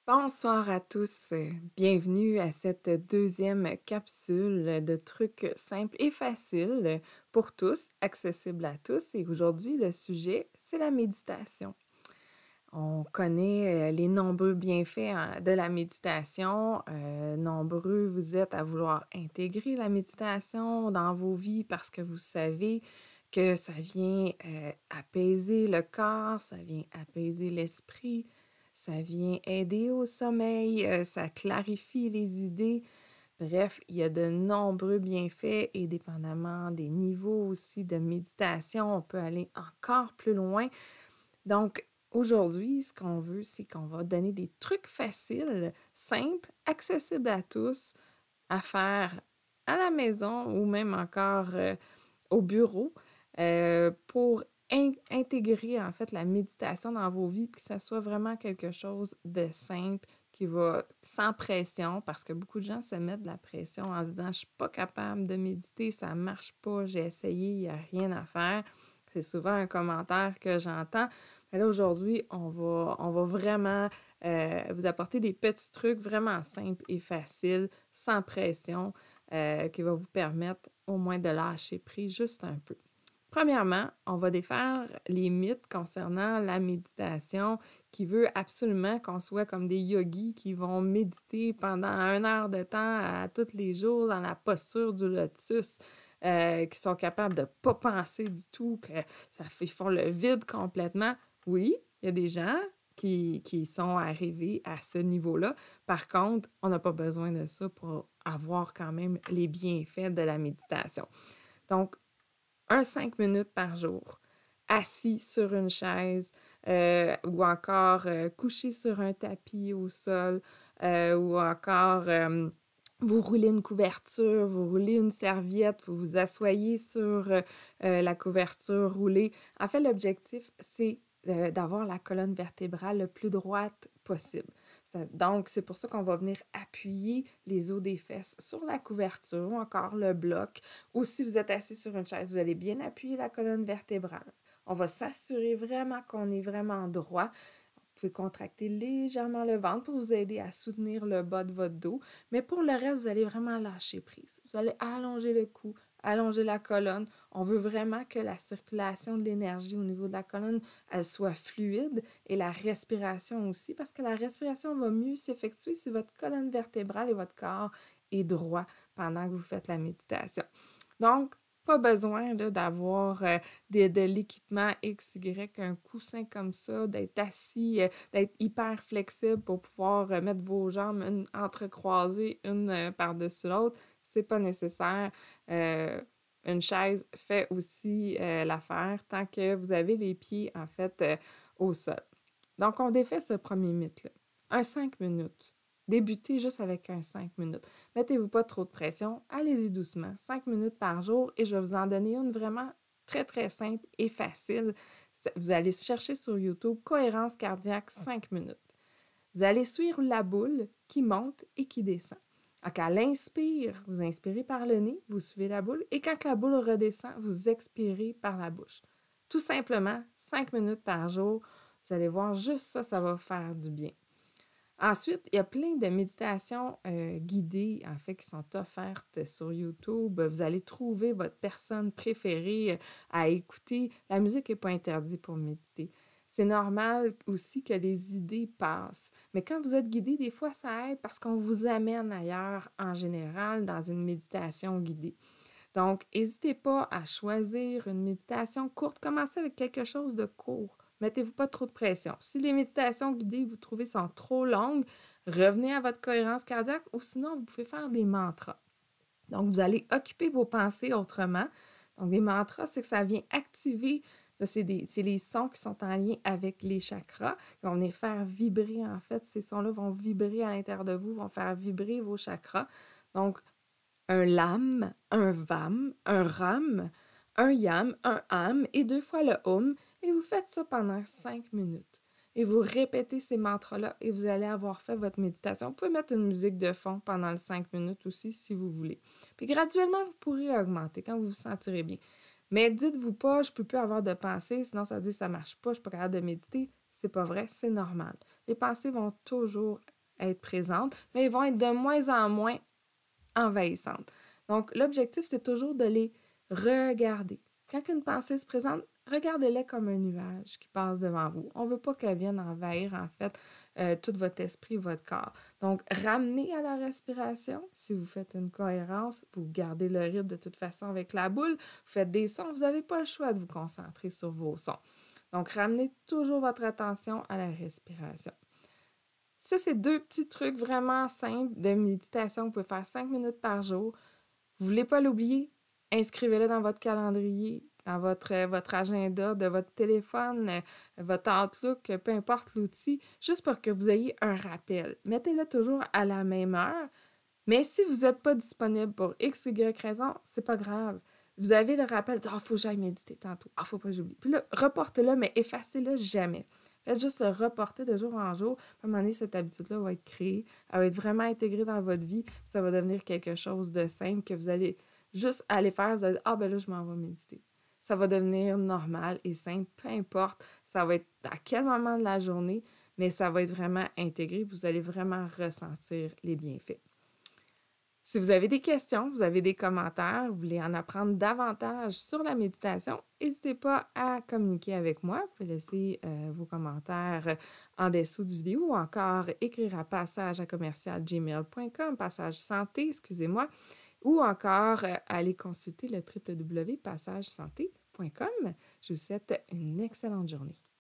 Bonsoir à tous, bienvenue à cette deuxième capsule de trucs simples et faciles pour tous, accessibles à tous. Et aujourd'hui, le sujet, c'est la méditation. On connaît les nombreux bienfaits de la méditation. Nombreux vous êtes à vouloir intégrer la méditation dans vos vies parce que vous savez que ça vient apaiser le corps, ça vient apaiser l'esprit, ça vient aider au sommeil, ça clarifie les idées. Bref, il y a de nombreux bienfaits et dépendamment des niveaux aussi de méditation, on peut aller encore plus loin. Donc, aujourd'hui, ce qu'on veut, c'est qu'on va donner des trucs faciles, simples, accessibles à tous, à faire à la maison ou même encore au bureau pour intégrer en fait la méditation dans vos vies, puis que ça soit vraiment quelque chose de simple, qui va sans pression, parce que beaucoup de gens se mettent de la pression en se disant « je suis pas capable de méditer, ça marche pas, j'ai essayé, il n'y a rien à faire ». C'est souvent un commentaire que j'entends. Mais là, aujourd'hui, on va vraiment vous apporter des petits trucs vraiment simples et faciles, sans pression, qui va vous permettre au moins de lâcher prise juste un peu. Premièrement, on va défaire les mythes concernant la méditation qui veut absolument qu'on soit comme des yogis qui vont méditer pendant 1 heure de temps à tous les jours dans la posture du lotus, qui sont capables de ne pas penser du tout, que ils font le vide complètement. Oui, il y a des gens qui sont arrivés à ce niveau-là. Par contre, on n'a pas besoin de ça pour avoir quand même les bienfaits de la méditation. Donc, 5 minutes par jour, assis sur une chaise ou encore couché sur un tapis au sol ou encore vous roulez une couverture, vous roulez une serviette, vous vous asseyez sur la couverture roulée. En fait, l'objectif, c'est d'avoir la colonne vertébrale le plus droite possible. Donc, c'est pour ça qu'on va venir appuyer les os des fesses sur la couverture ou encore le bloc. Ou si vous êtes assis sur une chaise, vous allez bien appuyer la colonne vertébrale. On va s'assurer vraiment qu'on est vraiment droit. Vous pouvez contracter légèrement le ventre pour vous aider à soutenir le bas de votre dos. Mais pour le reste, vous allez vraiment lâcher prise. Vous allez allonger le cou, allonger la colonne. On veut vraiment que la circulation de l'énergie au niveau de la colonne, elle soit fluide et la respiration aussi, parce que la respiration va mieux s'effectuer si votre colonne vertébrale et votre corps est droit pendant que vous faites la méditation. Donc, pas besoin là, d'avoir de l'équipement XY, un coussin comme ça, d'être assis, d'être hyper flexible pour pouvoir mettre vos jambes entrecroisées une par-dessus l'autre. C'est pas nécessaire. Une chaise fait aussi l'affaire tant que vous avez les pieds, en fait, au sol. Donc, on défait ce premier mythe-là. 5 minutes. Débutez juste avec 5 minutes. Mettez-vous pas trop de pression. Allez-y doucement. 5 minutes par jour et je vais vous en donner une vraiment très, très simple et facile. Vous allez chercher sur YouTube cohérence cardiaque 5 minutes. Vous allez suivre la boule qui monte et qui descend. Donc, à l'inspire, vous inspirez par le nez, vous suivez la boule, et quand la boule redescend, vous expirez par la bouche. Tout simplement, 5 minutes par jour, vous allez voir, juste ça, ça va faire du bien. Ensuite, il y a plein de méditations guidées, en fait, qui sont offertes sur YouTube. Vous allez trouver votre personne préférée à écouter. La musique n'est pas interdite pour méditer. C'est normal aussi que les idées passent. Mais quand vous êtes guidé, des fois, ça aide parce qu'on vous amène ailleurs en général dans une méditation guidée. Donc, n'hésitez pas à choisir une méditation courte. Commencez avec quelque chose de court. Mettez-vous pas trop de pression. Si les méditations guidées, vous trouvez, sont trop longues, revenez à votre cohérence cardiaque ou sinon, vous pouvez faire des mantras. Donc, vous allez occuper vos pensées autrement. Donc, des mantras, c'est que ça vient activer, c'est les sons qui sont en lien avec les chakras. Ils vont venir faire vibrer, en fait. Ces sons-là vont vibrer à l'intérieur de vous, vont faire vibrer vos chakras. Donc, un lam, un vam, un ram, un yam, un ham et 2 fois le hum. Et vous faites ça pendant 5 minutes. Et vous répétez ces mantras-là et vous allez avoir fait votre méditation. Vous pouvez mettre une musique de fond pendant les 5 minutes aussi si vous voulez. Puis graduellement, vous pourrez augmenter quand vous vous sentirez bien. Mais dites-vous pas, je peux plus avoir de pensées, sinon ça dit ça marche pas, je suis pas capable de méditer. C'est pas vrai, c'est normal. Les pensées vont toujours être présentes, mais ils vont être de moins en moins envahissantes. Donc, l'objectif, c'est toujours de les regarder. Quand une pensée se présente, regardez-la comme un nuage qui passe devant vous. On ne veut pas qu'elle vienne envahir, en fait, tout votre esprit, votre corps. Donc, ramenez à la respiration. Si vous faites une cohérence, vous gardez le rythme de toute façon avec la boule, vous faites des sons, vous n'avez pas le choix de vous concentrer sur vos sons. Donc, ramenez toujours votre attention à la respiration. Ça, c'est 2 petits trucs vraiment simples de méditation. Vous pouvez faire 5 minutes par jour. Vous ne voulez pas l'oublier? Inscrivez-le dans votre calendrier, dans votre agenda, de votre téléphone, votre Outlook, peu importe l'outil, juste pour que vous ayez un rappel. Mettez-le toujours à la même heure, mais si vous n'êtes pas disponible pour X, Y raison, c'est pas grave. Vous avez le rappel, « Ah, faut que j'aille méditer tantôt. Ah, faut pas que j'oublie. » Puis là, reportez-le, mais effacez-le jamais. Faites juste le reporter de jour en jour. À un moment donné, cette habitude-là va être créée. Elle va être vraiment intégrée dans votre vie. Ça va devenir quelque chose de simple que vous allez juste aller faire. Vous allez dire, « Ah, ben là, je m'en vais méditer. » Ça va devenir normal et simple, peu importe. Ça va être à quel moment de la journée, mais ça va être vraiment intégré. Vous allez vraiment ressentir les bienfaits. Si vous avez des questions, vous avez des commentaires, vous voulez en apprendre davantage sur la méditation, n'hésitez pas à communiquer avec moi. Vous pouvez laisser vos commentaires en dessous du vidéo ou encore écrire à passage@commercialgmail.com, passage santé, excusez-moi, ou encore aller consulter le www.passagesanté.com. Je vous souhaite une excellente journée.